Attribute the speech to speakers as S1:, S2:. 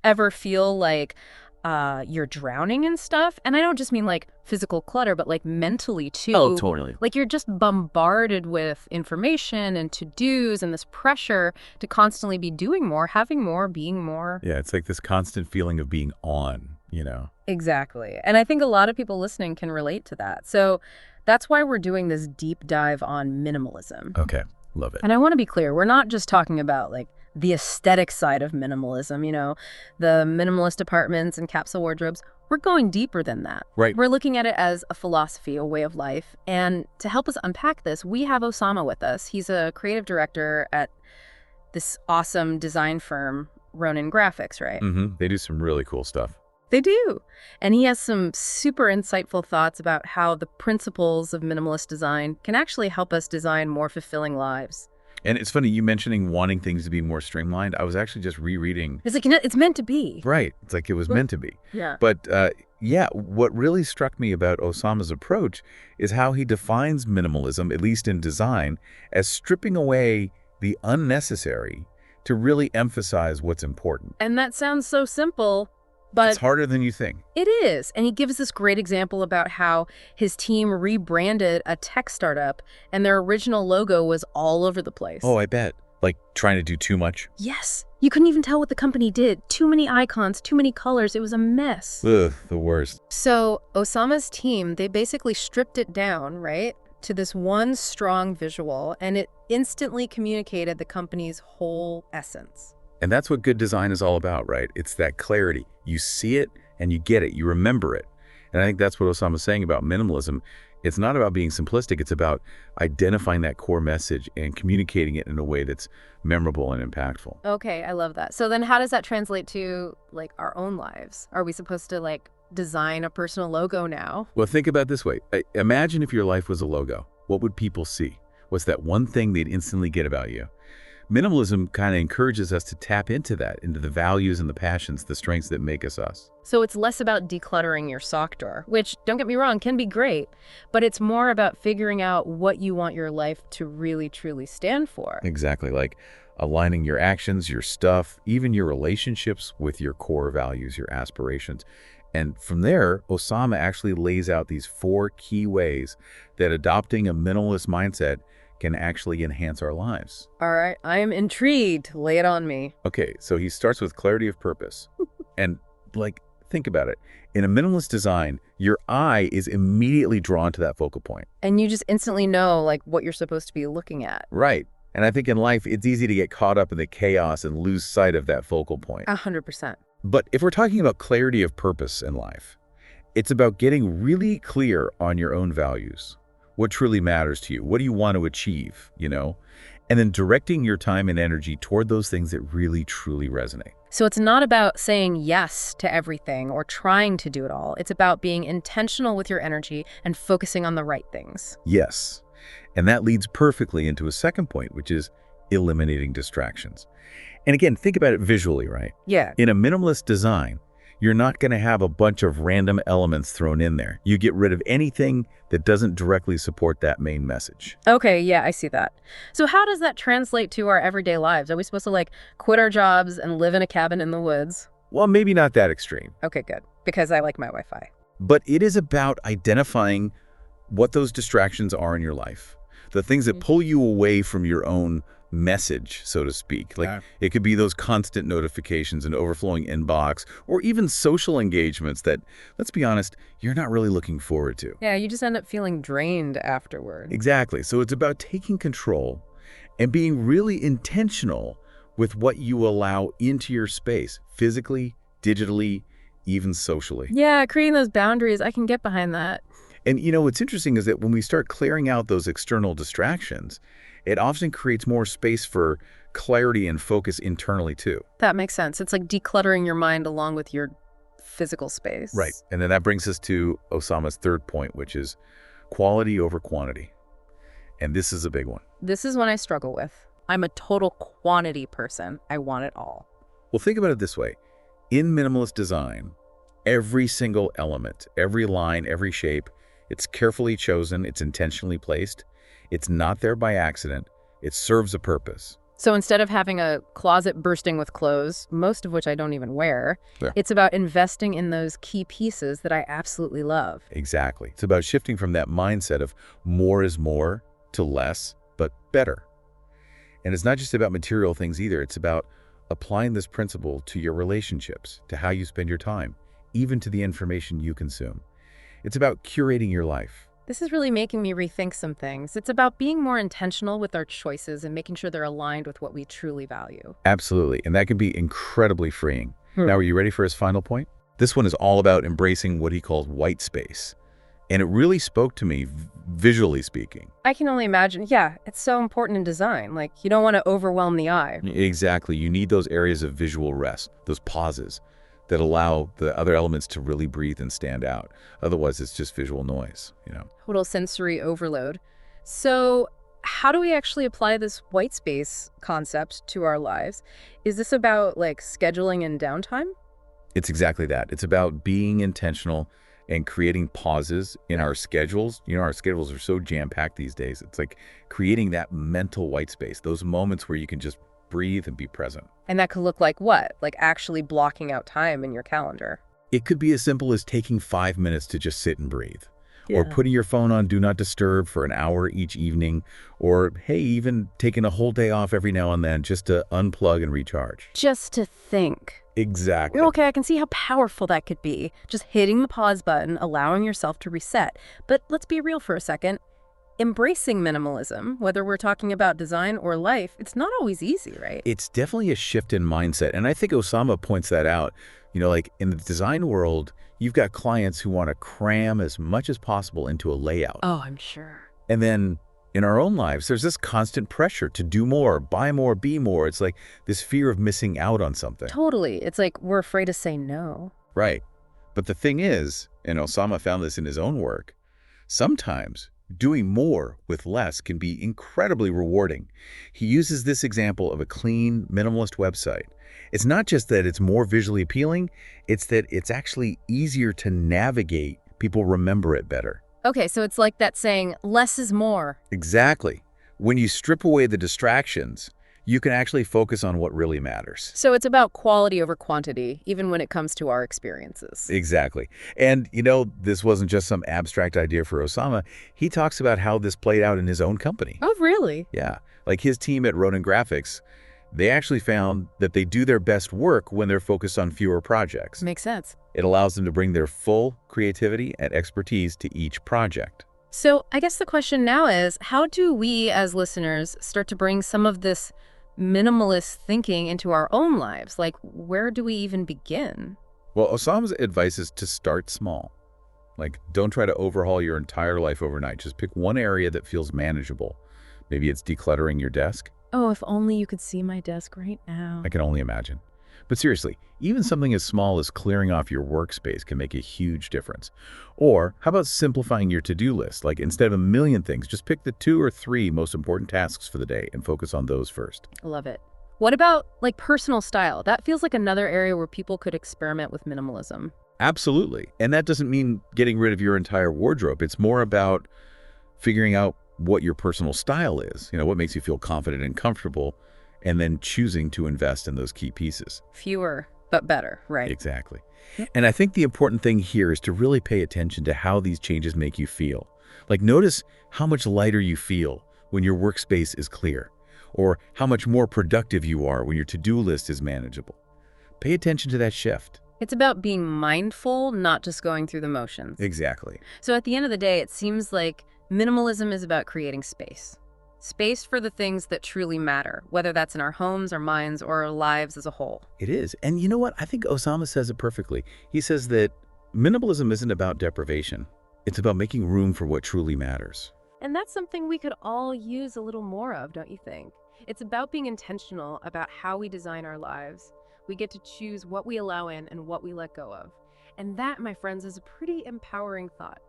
S1: Ever feel like you're drowning in stuff? And I don't just mean like physical clutter, but like mentally
S2: Oh,
S1: too.
S2: totally.
S1: Like you're just bombarded with information and to-dos and this pressure to constantly be doing more, having more, being more.
S3: Yeah, it's like this constant feeling of being on, you know?
S1: Exactly. And I think a lot of people listening can relate to that. So that's why we're doing this deep dive on minimalism.
S3: Okay, love it.
S1: And I want to be clear, we're not just talking about like the aesthetic side of minimalism, the minimalist apartments and capsule wardrobes. We're going deeper than that.
S3: Right.
S1: We're looking at it as a philosophy, a way of life. And to help us unpack this, we have Osama with us. He's a creative director at this awesome design firm, Ronin Graphics, right?
S3: They do some really cool stuff.
S1: They do. And he has some super insightful thoughts about how the principles of minimalist design can actually help us design more fulfilling lives.
S3: And it's funny, you mentioning wanting things to be more streamlined. I was actually just rereading.
S1: It's like, it's meant to be.
S3: Right. It's like it was meant to be.
S1: Yeah.
S3: But yeah, what really struck me about Osama's approach is how he defines minimalism, at least in design, as stripping away the unnecessary to really emphasize what's important.
S1: And that sounds so simple, but
S3: It's harder than you think.
S1: it is. And he gives this great example about how his team rebranded a tech startup and their original logo was all over the place.
S3: Oh, I bet. Like trying to do too much.
S1: Yes. You couldn't even tell what the company did. Too many icons, too many colors. It was a mess.
S3: Ugh, the worst.
S1: So Osama's team, they basically stripped it down, right, to this one strong visual, and it instantly communicated the company's whole essence.
S3: And that's what good design is all about, right? It's that clarity. You see it and you get it. You remember it. And I think that's what Osama's saying about minimalism. It's not about being simplistic. It's about identifying that core message and communicating it in a way that's memorable and impactful.
S1: Okay, I love that. So then how does that translate to, like, our own lives? Are we supposed to, like, design a personal logo now?
S3: Well, think about it this way. Imagine if your life was a logo. What would people see? What's that one thing they'd instantly get about you? Minimalism kind of encourages us to tap into that, into the values and the passions, the strengths that make us us.
S1: So it's less about decluttering your sock drawer, which, don't get me wrong, can be great, but it's more about figuring out what you want your life to really, truly stand for.
S3: Exactly, like aligning your actions, your stuff, even your relationships with your core values, your aspirations. And from there, Osama actually lays out these 4 key ways that adopting a minimalist mindset can actually enhance our lives.
S1: All right, I am intrigued. Lay it on me.
S3: Okay, so he starts with clarity of purpose. And like, think about it. In a minimalist design, your eye is immediately drawn to that focal point.
S1: And you just instantly know, like, what you're supposed to be looking at.
S3: Right. And I think in life, it's easy to get caught up in the chaos and lose sight of that focal point.
S1: 100%.
S3: But if we're talking about clarity of purpose in life, it's about getting really clear on your own values. What truly matters to you? What do you want to achieve, And then directing your time and energy toward those things that really, truly resonate.
S1: So it's not about saying yes to everything or trying to do it all. It's about being intentional with your energy and focusing on the right things.
S3: Yes. And that leads perfectly into a second point, which is eliminating distractions. And again, think about it visually, right?
S1: Yeah.
S3: In a minimalist design, you're not going to have a bunch of random elements thrown in there. You get rid of anything that doesn't directly support that main message.
S1: Okay, yeah, I see that. So how does that translate to our everyday lives? Are we supposed to, like, quit our jobs and live in a cabin in the woods?
S3: Well, maybe not that extreme.
S1: Okay, good. Because I like my Wi-Fi.
S3: But it is about identifying what those distractions are in your life. The things that pull you away from your own message, so to speak. Like, it could be those constant notifications and overflowing inbox, or even social engagements that, let's be honest, you're not really looking forward to.
S1: Yeah, you just end up feeling drained afterward.
S3: Exactly. So it's about taking control and being really intentional with what you allow into your space, physically, digitally, even socially.
S1: Yeah, creating those boundaries, I can get behind that.
S3: And what's interesting is that when we start clearing out those external distractions, it often creates more space for clarity and focus internally too.
S1: That makes sense. It's like decluttering your mind along with your physical space.
S3: Right. And then that brings us to Osama's third point, which is quality over quantity. And this is a big one.
S1: This is one I struggle with. I'm a total quantity person. I want it all.
S3: Well, think about it this way. In minimalist design, every single element, every line, every shape, it's carefully chosen, it's intentionally placed. It's not there by accident. It serves a purpose.
S1: So instead of having a closet bursting with clothes, most of which I don't even wear,
S3: Yeah.
S1: it's about investing in those key pieces that I absolutely love.
S3: Exactly. It's about shifting from that mindset of more is more to less, but better. And it's not just about material things either. It's about applying this principle to your relationships, to how you spend your time, even to the information you consume. It's about curating your life.
S1: This is really making me rethink some things. It's about being more intentional with our choices and making sure they're aligned with what we truly value.
S3: Absolutely. And that can be incredibly freeing.
S1: Hmm.
S3: Now, are you ready for his final point? This one is all about embracing what he calls white space. And it really spoke to me, visually speaking.
S1: I can only imagine. Yeah, it's so important in design. Like, you don't want to overwhelm the eye.
S3: Exactly. You need those areas of visual rest, those pauses that allow the other elements to really breathe and stand out. Otherwise, it's just visual noise,
S1: Total sensory overload. So, how do we actually apply this white space concept to our lives? Is this about like scheduling and downtime?
S3: It's exactly that. It's about being intentional and creating pauses in our schedules. Our schedules are so jam-packed these days. It's like creating that mental white space, those moments where you can just breathe and be present.
S1: And that could look like what? Like actually blocking out time in your calendar.
S3: It could be as simple as taking 5 minutes to just sit and breathe. Or
S1: Yeah.
S3: putting your phone on Do Not Disturb for an hour each evening. Or, hey, even taking a whole day off every now and then just to unplug and recharge.
S1: Just to think.
S3: Exactly.
S1: Okay, I can see how powerful that could be. Just hitting the pause button, allowing yourself to reset. But let's be real for a second. Embracing minimalism, whether we're talking about design or life, it's not always easy, right?
S3: It's definitely a shift in mindset. And I think Osama points that out. Like in the design world, you've got clients who want to cram as much as possible into a layout.
S1: Oh, I'm sure.
S3: And then in our own lives, there's this constant pressure to do more, buy more, be more. It's like this fear of missing out on something.
S1: Totally. It's like we're afraid to say no.
S3: Right. But the thing is, and Osama found this in his own work, sometimes doing more with less can be incredibly rewarding. He uses this example of a clean, minimalist website. It's not just that it's more visually appealing, it's that it's actually easier to navigate. People remember it better.
S1: Okay, so it's like that saying, less is more.
S3: Exactly. When you strip away the distractions, you can actually focus on what really matters.
S1: So it's about quality over quantity, even when it comes to our experiences.
S3: Exactly. And, this wasn't just some abstract idea for Osama. He talks about how this played out in his own company.
S1: Oh, really?
S3: Yeah. Like his team at Ronin Graphics, they actually found that they do their best work when they're focused on fewer projects.
S1: Makes sense.
S3: It allows them to bring their full creativity and expertise to each project.
S1: So I guess the question now is, how do we as listeners start to bring some of this minimalist thinking into our own lives? Like, where do we even begin?
S3: Well, Osama's advice is to start small. Like, don't try to overhaul your entire life overnight. Just pick one area that feels manageable. Maybe it's decluttering your desk.
S1: Oh, if only you could see my desk right now.
S3: I can only imagine. But seriously, even something as small as clearing off your workspace can make a huge difference. Or how about simplifying your to-do list? Like instead of a million things, just pick the 2 or 3 most important tasks for the day and focus on those first.
S1: I love it. What about like personal style? That feels like another area where people could experiment with minimalism.
S3: Absolutely. And that doesn't mean getting rid of your entire wardrobe. It's more about figuring out what your personal style is, what makes you feel confident and comfortable, and then choosing to invest in those key pieces.
S1: Fewer, but better, right?
S3: Exactly. And I think the important thing here is to really pay attention to how these changes make you feel. Like notice how much lighter you feel when your workspace is clear, or how much more productive you are when your to-do list is manageable. Pay attention to that shift.
S1: It's about being mindful, not just going through the motions.
S3: Exactly.
S1: So at the end of the day, it seems like minimalism is about creating space. Space for the things that truly matter, whether that's in our homes, our minds, or our lives as a whole.
S3: It is. And you know what? I think Osama says it perfectly. He says that minimalism isn't about deprivation. It's about making room for what truly matters.
S1: And that's something we could all use a little more of, don't you think? It's about being intentional about how we design our lives. We get to choose what we allow in and what we let go of. And that, my friends, is a pretty empowering thought.